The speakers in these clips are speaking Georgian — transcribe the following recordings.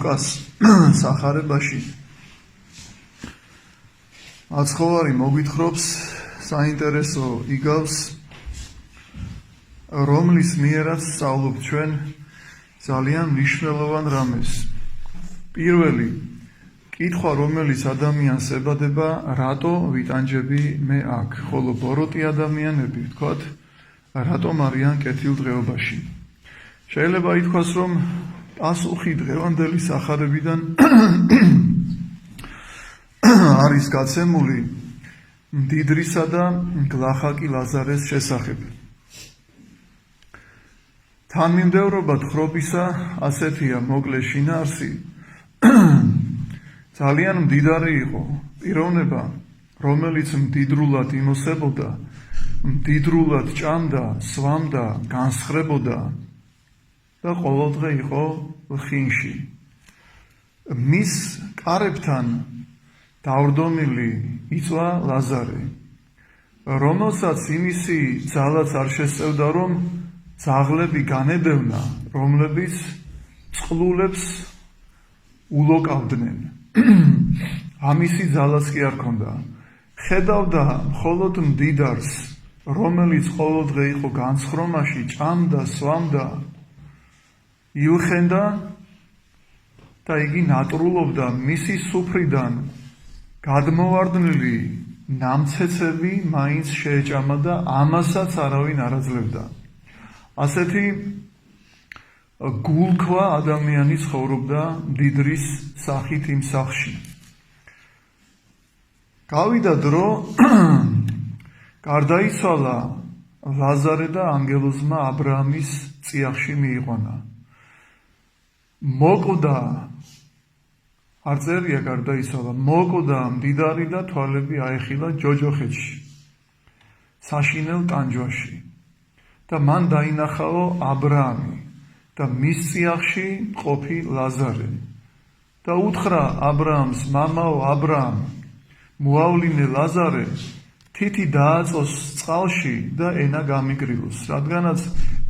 ლუკას სახარებაში აცხოვარი მოგვითხრობს საინტერესო იგავს, რომლის მიერაც სწავლობ ჩვენ ძალიან მნიშვნელოვან რამეს. პირველი კითხვა, რომელიც ადამიანს ებადება, რატო ვიტანჯები მე აქ, ხოლო ბოროტი ადამიანები, ვთქვათ, რატომ არიან კეთილდღეობაში. შეიძლება ითქვას, რომ პასუხი დღევანდელი სახარებიდან არის გაცემული მდიდრისა და გლახაკი ლაზარეს შესახებ. თანმიმდევრობა თხრობისა ასეთია მოკლე შინაარსი. ძალიან მდიდარი იყო პიროვნება, რომელიც მდიდრულად იმოსებოდა, მდიდრულად ჭამდა, სვამდა, განსხრებოდა და ყოველდღე იყო ხინში. მის კარებთან დავრდომილი იწვა ლაზარე, რომელსაც იმისი ძალაც არ შესწევდა, რომ ძაღლები განედევნა, რომლებიც წყლულებს ულოკავდნენ. ამისი ძალაც კი არ ქონდა. ხედავდა მხოლოდ მდიდარს, რომელიც ყოველდღე იყო განსხრომაში, ჭამდა, სვამდა, ილხენდა და იგი ნატრულობდა მისი სუფრიდან გადმოვარდნილი ნამცეცები მაინც შეეჭამა და ამასაც არავინ არ აძლევდა. ასეთი გულქვა ადამიანი ცხოვრობდა მდიდრის სახით იმ სახლში. გავიდა დრო, გარდაიცვალა ლაზარე და ანგელოზმა აბრაამის წიაღში მიიყვანა. მოკვდა, არ წერია გარდაიცვალა, მოკვდა მდიდარი და თვალები აეხილა ჯოჯოხეთში, საშინელ ტანჯვაში და მან დაინახაო აბრაამი და მის წიაღში მყოფი ლაზარე და უთხრა აბრაამს, მამაო აბრაამ, მოავლინე ლაზარე, თითი დააწოს წყალში და ენა გამიგრილოს, რადგანაც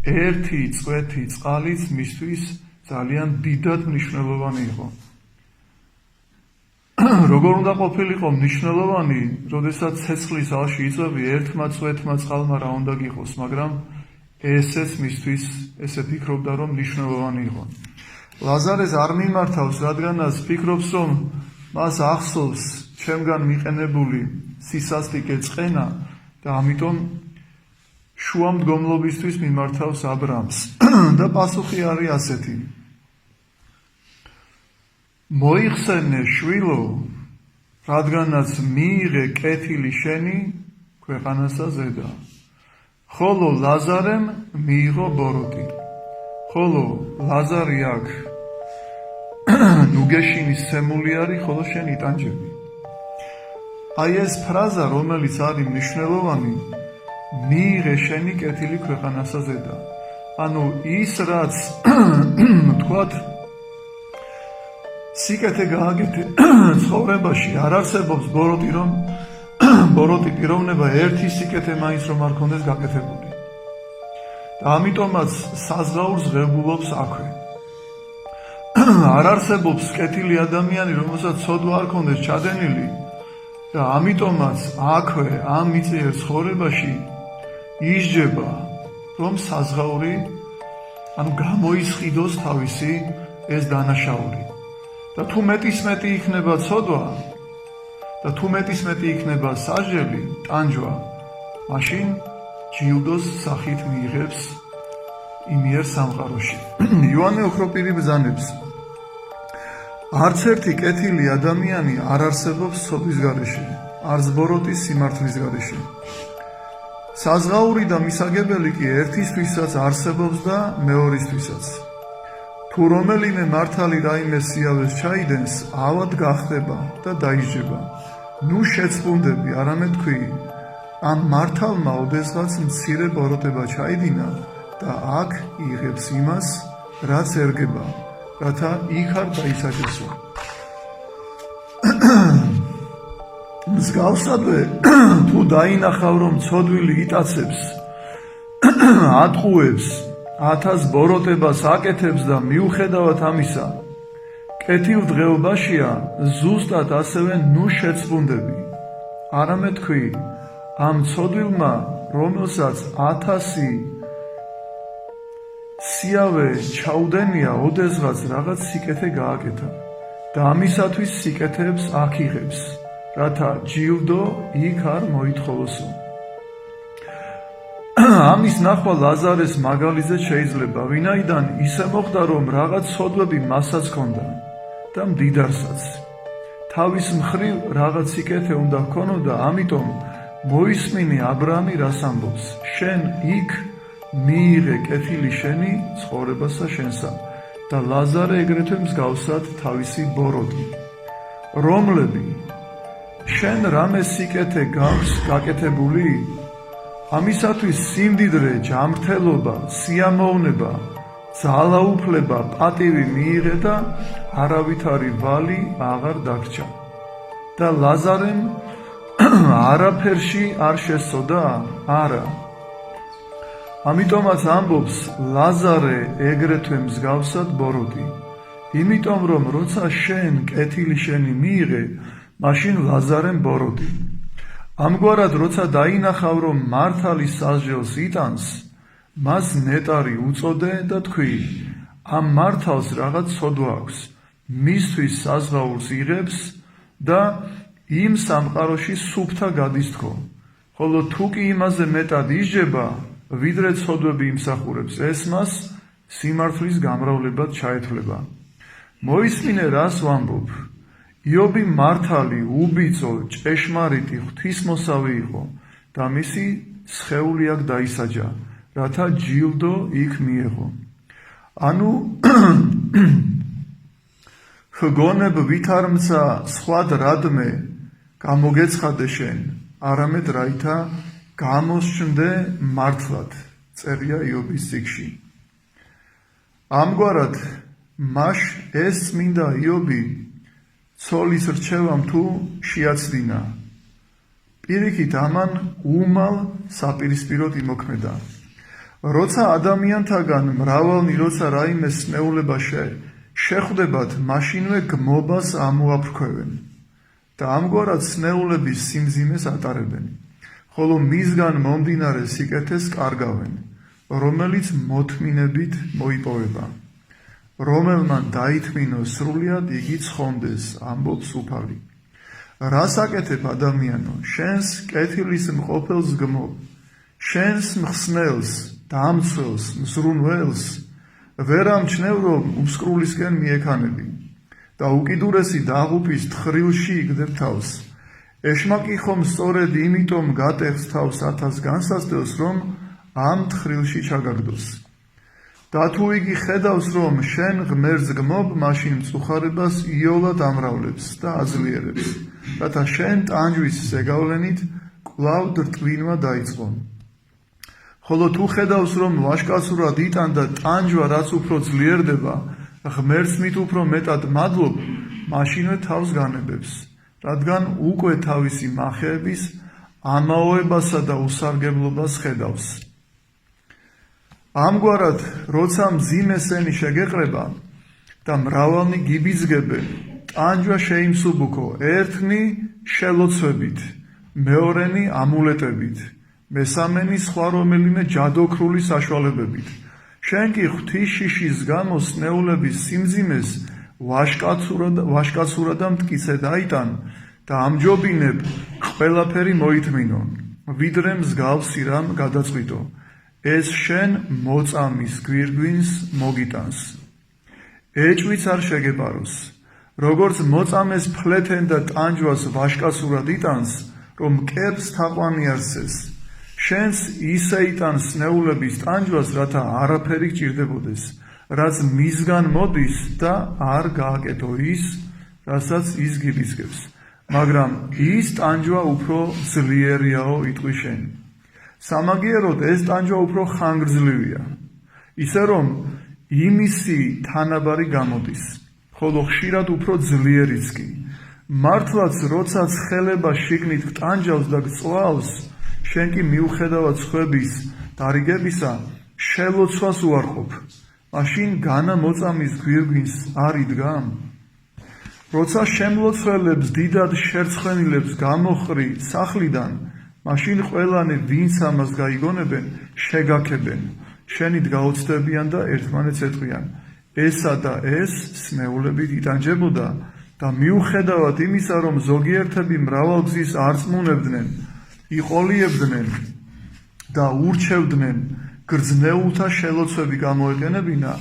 ერთი წვეთი წყალიც მისთვის ძალიან დიდად მნიშვნელოვანი იყო. როგორ უნდა ყოფილიყო მნიშვნელოვანი, როდესაც ცეცხლის ალში იწვევი ერთმა წვეთმა წყალმა რა უნდა გიყოს, მაგრამ ესეც მისთვის ესე ფიქრობდა, რომ მნიშვნელოვანი იყო. ლაზარეს არ მიმართავს, რადგანაც ფიქრობს, რომ მას ახსოვს ჩემგან მიყენებული სისასტიკე წყენა და ამიტომ შუამდგომლობისთვის მიმართავს აბრაამს. და პასუხი არის ასეთი. მოიხსენე შვილო, რადგანაც მიიღე კეთილი შენი ქვეყანასა ზედა. ხოლო ლაზარემ მიიღო ბოროტი. ხოლო ლაზარი აქ ნუგეშინის სემული არის, ხოლო შენ იტანჯები. აი ეს ფრაზა, რომელიც არის მნიშვნელოვანი, მიიღე შენი კეთილი ქვეყანასა ზედა. ანუ ის რაც თქვათ სიკეთე გააკეთე ცხოვრებაში, არ არსებობს ბოროტი, რომ ბოროტი პიროვნება ერთი სიკეთე მაინც რომ არ ქონდეს გაკეთებული. და ამიტომაც საზღაურს ღებულობს აქვე. არ არსებობს კეთილი ადამიანი, რომელსაც ცოდვა არ ქონდეს ჩადენილი და ამიტომაც აქვე ამ მიწიერ ცხოვრებაში ისჯება, რომ საზღაური ანუ გამოისყიდოს თავისი ეს დანაშაული. და თუ მეტისმეტი იქნება ცოდვა და თუ მეტისმეტი იქნება სასჯელი, ტანჯვა, მაშინ ჯილდოს სახით მიიღებს იმიერ სამყაროში. იოანე ოქროპირი ბრძანებს. არც ერთი კეთილი ადამიანი არ არსებობს ცოდვის გარეშე, არც ბოროტის სიმართლის გარეშე. საზღაური და მისაგებელი კი ერთისთვისაც არსებობს და მეორისთვისაც. თუ რომელიმე მართალი რაიმე სიავეს ჩაიდენს, ავად გახდება და დაისჯება. ნუ შეცვუნდები, არამედ თქვი, ამ მართალმა ოდესღაც მცირე ბოროტება ჩაიდინა და აქ იღებს იმას, რაც ერგება, რათა იქ არ დაისაჯესო. მსგავსადვე, თუ დაინახავ, რომ ცოდვილი იტაცებს, ატყუებს, 1000 ბოროტებას აკეთებს და მიუხედავად ამისა, კეთილ დღეობაშია ზუსტად ასევე ნუ შეცვუნდები. არამედ თქვი ამ ცოდვილმა, რომელსაც 1000 სიავე ჩაუდენია, ოდესღაც რაღაც სიკეთე გააკეთა და ამისათვის სიკეთეებს აქ იღებს, რათა ჯილდო იქ არ მოითხოვოსო. ამის ნახვა ლაზარეს მაგალითზე შეიძლება, ვინაიდან ისე მოხდა, რომ რაღაც ცოდვები მასაც ჰქონდა და მდიდარსაც. თავის მხრივ რაღაც სიკეთე უნდა ჰქონოდა, ამიტომ მოისმინე აბრაამი რას ამბობს. შენ იქ მიიღე კეთილი შენი ცხოვრებასა შენსა და ლაზარე ეგრეთვე მსგავსად თავისი ბოროტი, რომლები შენ რამე სიკეთე გაქვს გაკეთებული, ამისათვის სიმდიდრე, ჯანმრთელობა, სიამოვნება, ძალაუფლება, პატივი მიიღე და არავითარი ვალი აღარ დაგრჩა. და ლაზარემ არაფერში არ შესწოდა? არა. ამიტომაც ამბობს ლაზარე ეგრეთვე მსგავსად ბოროტი, იმიტომ რომ როცა შენ კეთილი შენი მიიღე, მაშინ ლაზარემ ბოროტი. ამგვარად როცა დაინახავ რომ მართალი სასჯელს იტანს, მას ნეტარი უწოდე და თქვი, ამ მართალს რაღაც ცოდვა აქვს, მისთვის საზღაურს იღებს და იმ სამყაროში სუფთა გადისთხო, ხოლო თუ კი იმაზე მეტად ისჯება, ვიდრე ცოდვები იმსახურებს, ეს მას სიმართლის გამრავლებად ჩაეთვლება. მოისმინე რას ვამბობ. იობი მართალი, უბიწო, ჭეშმარიტი, ღვთისმოსავი იყო და მისი სხეული აქ დაისაჯა, რათა ჯილდო იქ მიეღო. ანუ ჰგონებ ვითარმცა სხვად რადმე გამოგეცხადე შენ, არამედ რაითა გამოსჩნდე მართლად, წერია იობის წიგნში. ამგვარად მაშ ეს წმინდა იობი ცოლის რჩევამ თუ შეაცდინა, პირიქით ამან უმალ საპირისპიროდ იმოქმედა. როცა ადამიანთაგან მრავალნი როცა რაიმე სნეულება შეხვდებათ, მაშინვე გმობას ამოაფრქვევენ და ამგვარად სნეულების სიმძიმეს ატარებენ, ხოლო მისგან მომდინარე სიკეთეს კარგავენ, რომელიც მოთმინებით მოიპოვება. რომელმან დაითმინო სრულიად, იგი ცხონდეს, ამბობს უფალი. რას აკეთებ ადამიანო, შენს კეთილის მყოფელს გმობ, შენს მხსნელს, დამცველს, მზრუნველს ვერ ამჩნევ, რომ უსკრულისკენ მიექანები და უკიდურესი დაღუპის თხრილში იგდებ თავს. ეშმაკი ხომ სწორედ იმიტომ გატეხს თავს 1000 განსაცდელს, რომ ამ თხრილში ჩაგაგდოს. და თუ იგი ხედავს, რომ შენ ღმერთს გმობ, მაშინ მწუხარებას იოლად ამრავლებს და აძლიერებს, რათა შენ ტანჯვის ზეგავლენით კვლავ რტვინვა დაიწყო. ხოლო თუ ხედავს, რომ ვაშკაცურად იტან და ტანჯვა რაც უფრო ძლიერდება, ღმერთს მით უფრო მეტად მადლობ, მაშინვე თავს განებებს, რადგან უკვე თავისი მახეების ამაოებასა და უსარგებლობას ხედავს. ამგვარად, როცა მძიმე სენი შეგეყრება და მრავალნი გიბიძგებენ, ტანჯვა შეიმსუბუქო, ერთნი შელოცვებით, მეორენი ამულეტებით, მესამენი სხვა რომელიმე ჯადოქრული საშუალებებით. შენ კი ღვთის შიშის გამო სნეულების სიმძიმეს ვაშკაცურად და მტკიცედ აიტან და ამჯობინებ ყველაფერი მოითმინო, ვიდრე მსგავსი რამ გადაწყვიტო. ეს შენ მოწამის გვირგვინს მოგიტანს. ეჭვიც არ შეგეპაროს, როგორც მოწამეს ფლეთენ და ტანჯვას ვაშკაცურად იტანს, რომ მკერდს თაყვანი არსეს. შენს ისე იტანს სნეულების ტანჯვას, რათა არაფერი გჭირდებოდეს, რაც მისგან მოდის და არ გააკეთო ის, რასაც ის გიბიძგებს, მაგრამ ის ტანჯვა უფრო ძლიერიაო იტყვი შენ. სამაგიეროდ ეს ტანჯვა უფრო ხანგრძლივია, ისე რომ იმისი თანაბარი გამოდის, ხოლო ხშირად უფრო ძლიერიც კი. მართლაც როცა ცხელება შიგნით ტანჯავს და გწვავს, შენ კი მიუხედავად სხვების დარიგებისა შელოცვას უარყოფ, მაშინ განა მოწამის გვირგვინს არ იდგა? როცა შემლოცველებს დიდად შერცხვენილებს გამოხრი სახლიდან, მაშინ ყველანი ვინც ამას გაიგონებენ, შეგაქებენ, შენით გაოცდებიან და ერთმანეთს ეტყვიან, ესა და ეს სნეულებით იტანჯებოდა და მიუხედავად იმისა, რომ ზოგიერთები მრავალგზის არწმუნებდნენ, იყოლიებდნენ და ურჩევდნენ გრძნეულთა შელოცვები გამოეყენებინა,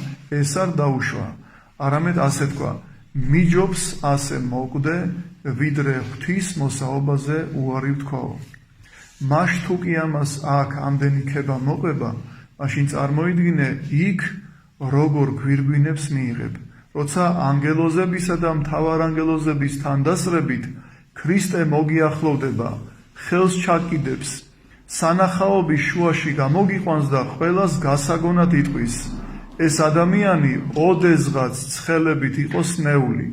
ეს არ დაუშვა, არამედ ასე თქვა, მიჯობს ასე მოკვდე, ვიდრე ღვთის მოსაობაზე უარი ვთქვაო. მას თუ კი ამას აქ ამდენი ქება მოყვება, მაშინ წარმოიდგინე იქ როგორ გვირგვინებს მიიღებ, როცა ანგელოზებისა და მთავარანგელოზების თანდასწრებით ქრისტე მოგიახლოვდება, ხელს ჩაკიდებს, სანახაობის შუაში გამოგიყვანს და ყველას გასაგონად იტყვის, ეს ადამიანი ოდესღაც ცხელებით იყო სნეული.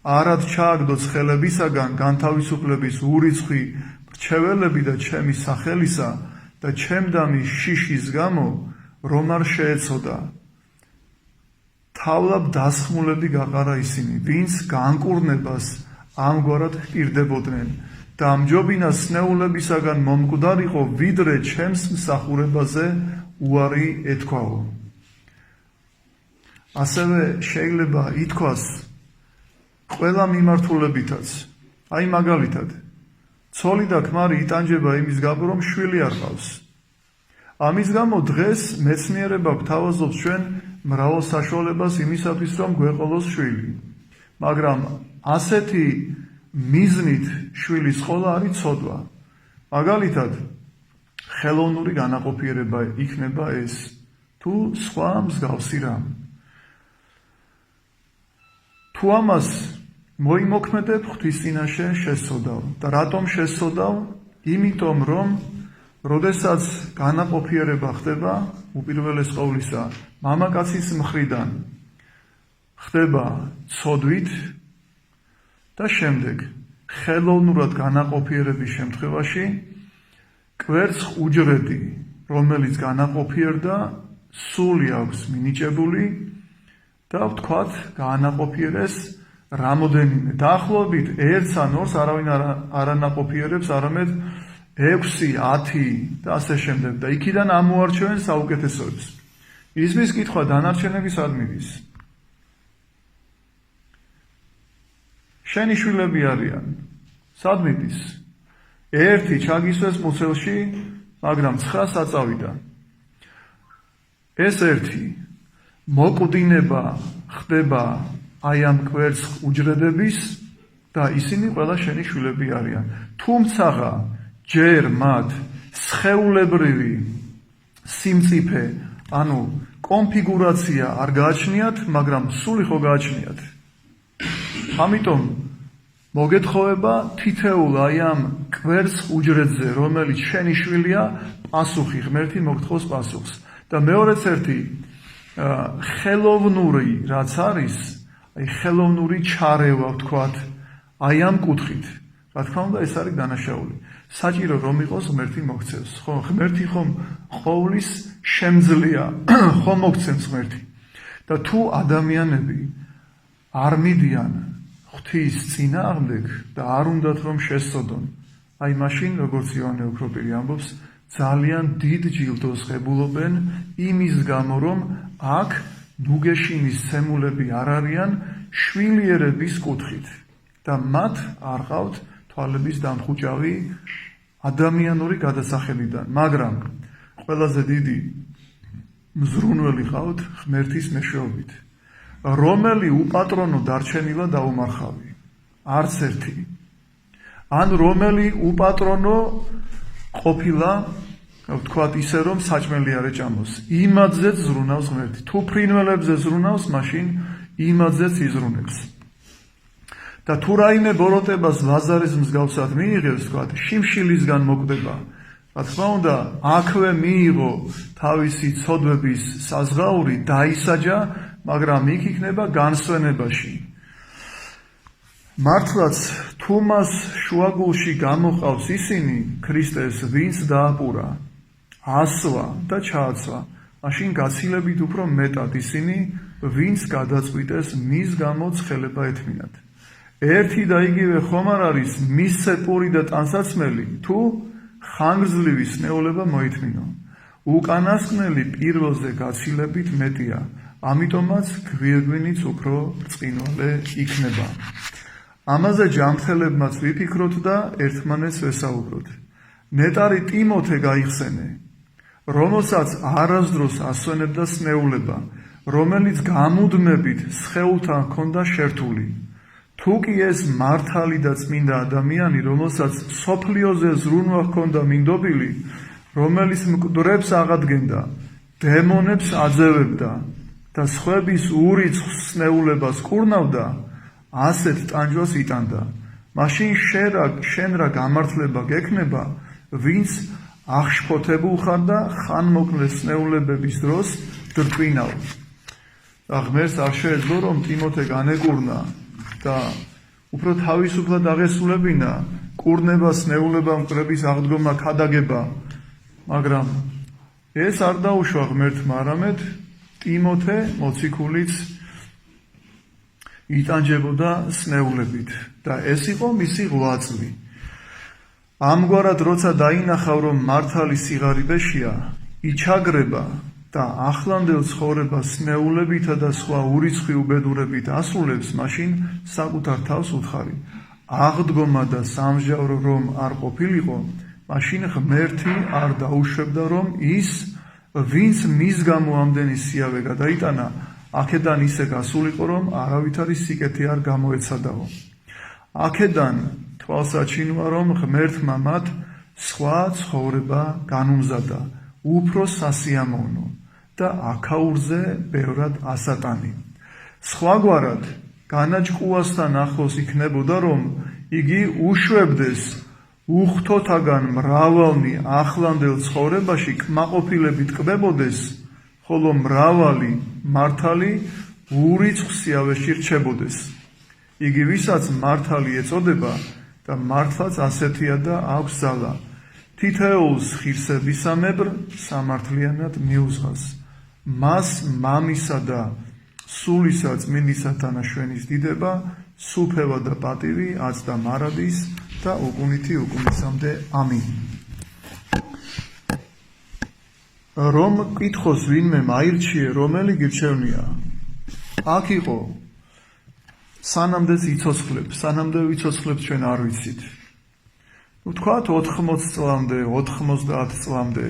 არად ჩააგდო ცხელებისაგან განთავისუფლების ურიცხვი რჩეველები და ჩემი სახელისა და ჩემდამი შიშის გამო, რომ არ შეეცოდა. თავლაბ დასხმულები გაყარა ისინი, ვინც განკურნებას ამგვარად ჰპირდებოდნენ და ამჯობინა სნეულებისაგან მომკვდარიყო, ვიდრე ჩემს მსახურებაზე უარი ეთქვაო. ასევე შეიძლება ითქვას ყველა მიმართულებითაც, აი მაგალითად, ცოლი და ქმარი იტანჯება იმის გამო, რომ შვილი არ ყავს. ამის გამო დღეს მეცნიერება გვთავაზობს ჩვენ მრავალ საშუალებას იმისათვის, რომ გვეყოლოს შვილი. მაგრამ ასეთი მიზნით შვილის ყოლა არის ცოდვა. მაგალითად, ხელოვნური განაყოფიერება იქნება ეს, თუ სხვა მსგავსი რამ. თუ ამას მოიმოქმედებ, ღვთის წინაშე შესწოდავ. და რატომ შესწოდავ? იმიტომ, რომ როდესაც განაყოფიერება ხდება, უპირველეს ყოვლისა, მამაკაცის მხრიდან ხდება ცოდვით და შემდეგ ხელოვნურად განაყოფიერების შემთხვევაში კვერცხ უჯრედი, რომელიც განაყოფიერდა, სული აქვს მინიჭებული და ვთქვათ, განაყოფიერეს რამოდენიმე. დაახლოებით 1 ან 2 არავინ არ ანაყოფიერებს, არამედ 6, 10 და ასე შემდეგ და იქიდან ამოარჩევენ საუკეთესოებს. ისმის კითხვა დანარჩენები სად მიდის? შენი შვილები არიან. სად მიდის? 1 ჩაგისვეს მუცელში, მაგრამ 9 საწავიდა. ეს 1 მოკვდინება ხდება აი ამ კვერცხ უჯრედების და ისინი ყველა შენი შვილები არიან. თუმცა ჯერ მათ სხეულებრივი სიმწიფე, ანუ კონფიგურაცია არ გააჩნიათ, მაგრამ სული ხო გააჩნიათ. ამიტომ მოგეთხოვება თითოეულ აი ამ კვერცხ უჯრედზე, რომელიც შენი შვილია, პასუხი, ღმერთი მოგთხოვს პასუხს. და მეორეც ერთი ხელოვნური რაც არის, აი ხელოვნური ჩარევა ვთქვათ, აი ამ კუთხით. რა თქმა უნდა, ეს არის დანაშაული. საჭირო რომ იყოს ღმერთი მოგცევს. ხო, ღმერთი ხომ ყოვლის შემძლეა, ხომ მოგცემს ღმერთი. და თუ ადამიანები არ მიდიან ღვთის წინააღმდეგ და არ უნდათ რომ შესწოდონ, აი მაშინ, როგორც იოანე ოქროპირი ამბობს, ძალიან დიდ ჯილდოს ღებულობენ იმის გამო, რომ აქ ნუგეშინის სემულები არ არიან შვილიერების კუთხით და მათ არ ყავთ თვალების დამხუჭავი ადამიანური გადასახებიდან, მაგრამ ყველაზე დიდი მზრუნველი ყავთ ღმერთის მეშვეობით, რომელი უპატრონო დარჩენილა დაუმარხავი, არც ერთი. ან რომელი უპატრონო ყოფილა, ვთქვათ ისე, რომ საჭმელი არ ეჭამოს, იმათზეც ზრუნავს ღმერთი. თუ ფრინველებზე ზრუნავს, მაშინ იმათზეც იზრუნებს. და თუ რაიმე ბოროტებას ლაზარის მსგავსად მიიღებს, ვთქვათ, შიმშილისგან მოკვდება. რა თქმა უნდა, აქვე მიიღო თავისი ცოდვების საზღაური, დაისაჯა, მაგრამ იქ იქნება განსვენებაში. მართლაც, თუ მას შუაგულში გამოყავს ისინი, ქრისტეს ვინც დააპურა, ასვა და ჩააცვა, მაშინ გაცილებით უფრო მეტად ისინი, ვინც გადაწყვიტეს მის გამო ცხელება ეთმინათ. ერთი და იგივე ხომ არ არის მისცე პური და ტანსაცმელი, თუ ხანგრძლივი სნეულება მოითმინო. უკანასკნელი პირველზე გაცილებით მეტია, ამიტომაც გვირგვინიც უფრო ბრწყინვალე იქნება. ამაზე ჯანმრთელებმაც ვიფიქროთ და ერთმანეთს ვესაუბროთ. ნეტარი ტიმოთე გაიხსენე, რომელსაც არასდროს ასვენებდა სნეულება, რომელიც გამუდმებით სხეულთან ჰქონდა შერთული. თუ კი ეს მართალი და წმინდა ადამიანი, რომელსაც სოფლიოზე ზრუნვა ჰქონდა მინდობილი, რომელიც მკვდრებს აღადგენდა, დემონებს აძევებდა და სხვების ურიცხ სნეულებას კურნავდა, ასეთ ტანჯვას იტანდა. მაშინ შენ რა გამართლება გექნება, ვინც აღშფოთებულ ხარ და ხანმოკლე სნეულებების დროს დრტვინავ. და ღმერთს არ შეეძლო, რომ ტიმოთე განეკურნა და უფრო თავისუფლად აღესრულებინა კურნება, სნეულება, მკვდრების აღდგომა, ქადაგება, მაგრამ ეს არ დაუშვა ღმერთმა, არამედ ტიმოთე მოციქულიც იტანჯებოდა სნეულებით და ეს იყო მისი ღვაწლი. ამგვარად, როცა დაინახავ, რომ მართალი სიღარიბეშია, იჩაგრება და ახლანდელ ცხოვრებას სნეულებითა და სხვა ურიცხვი უბედურებით ასრულებს, მაშინ საკუთარ თავს უთხარი. აღდგომა და სამჟავრო რომ არ ყოფილიყო, მაშინ ღმერთი არ დაუშვებდა, რომ ის, ვინც მის გამო ამდენი სიავე გადაიტანა, აქედან ისე გასულიყო, რომ არავითარი სიკეთე არ გამოეცადაო. აქედან თვალსაჩინოა, რომ ღმერთმა მათ სხვა ცხოვრება განუმზადა, უფრო სასიამოვნო და აქაურზე ბევრად ასატანი. სხვაგვარად, განაჭკუასთან ახლოს იქნებოდა, რომ იგი უშვებდეს უხთოთაგან მრავალნი ახლანდელ ცხოვრებაში კმაყოფილებით კვებოდეს, ხოლო მრავალი მართალი ურიცხ სიავეში რჩებოდეს. იგი ვისაც მართალი ეწოდება და მართლაც ასეთია და აქვს ძალა, თითოეულს ღირსებისამებრ სამართლიანად მიუძღას. მას მამისა და სულისა წმინდისა თანაშვენის დიდება, სუფევა და პატივი აწ და მარადის და უკუნითი უკუნისამდე. ამინ. რომ კითხოს ვინმე მაირჩიე, რომელი გირჩევნია? აქ იყო სანამდე იცოცხლებს, სანამდე ვიცოცხლებს ჩვენ არ ვიცით. ვთქვათ 80 წლამდე, 90 წლამდე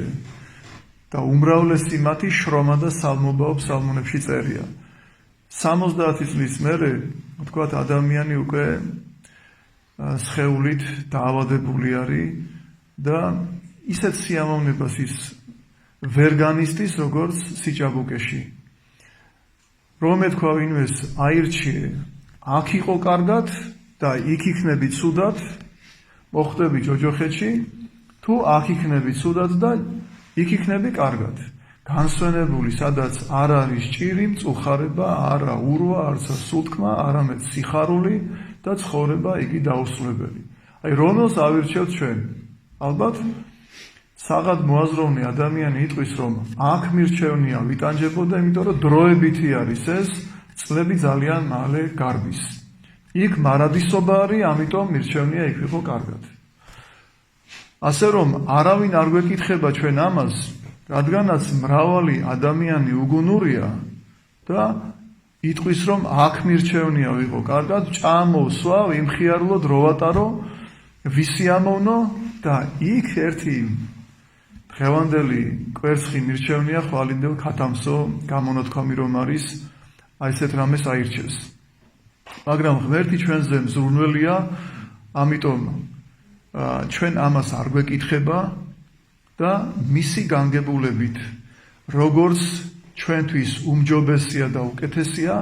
და უმრავლესი მათი შრომა და სალმობაო ფსალმუნებში წერია. 70 წლის მერე, ვთქვათ, ადამიანი უკვე სხეულით დაავადებული არის და ისეთ სიამოვნებას ის ვერ განიცდის, როგორც სიჭაბუკეში. რომ ეთქვა ვინმეს აირჩიე, აქ იყო კარგად და იქ იქნები ცუდად, მოხვდები ჯოჯოხეთში, თუ აქ იქნები ცუდად და იქ იქნები კარგად. განსვენებული, სადაც არ არის ჭირი, მწუხარება, არა ურვა, არც სულთქმა, არამედ სიხარული და ცხოვრება იგი დაუსრულებელი. აი, რომელს ავირჩევთ ჩვენ? ალბათ საღად მოაზროვნე ადამიანი იტყვის, რომ აქ მირჩევნია ვიტანჯებოდა, იმიტომ რომ დროებითი არის ეს, წლები ძალიან მალე გარბის. იქ მარადისობა არის, ამიტომ მირჩევნია იქ ვიყო კარგად. ასე რომ არავინ არ გვეკითხება ჩვენ ამას, რადგანაც მრავალი ადამიანი უგუნურია და იტყვის, რომ აქ მირჩევნია ვიყო კარგად, ჭამოვსვა, ვიმხიარულო, დრო ვატარო, ვისიამოვნო და იქ ერთი დღევანდელი კვერცხი მირჩევნია ხვალინდელ ქათამსო გამონათქვამი რომ არის, აი ესეთ რამეს აირჩევს. მაგრამ ღმერთი ჩვენზე მზრუნველია, ამიტომ ჩვენ ამას არ გვეკითხება და მისი განგებულებით, როგორც ჩვენთვის უმჯობესია და უკეთესია,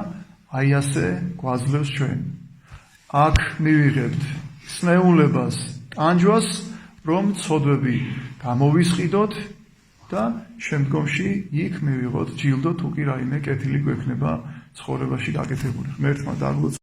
აი ასე გვაძლევს ჩვენ. აქ მივიღებთ სნეულებას, ტანჯვას, რომ ცოდვები გამოვისყიდოთ და შემდგომში იქ მივიღოთ ჯილდო, თუ კი რაიმე კეთილი გვექნება ცხოვრებაში გაკეთებული. ღმერთმა დაგლოცვა.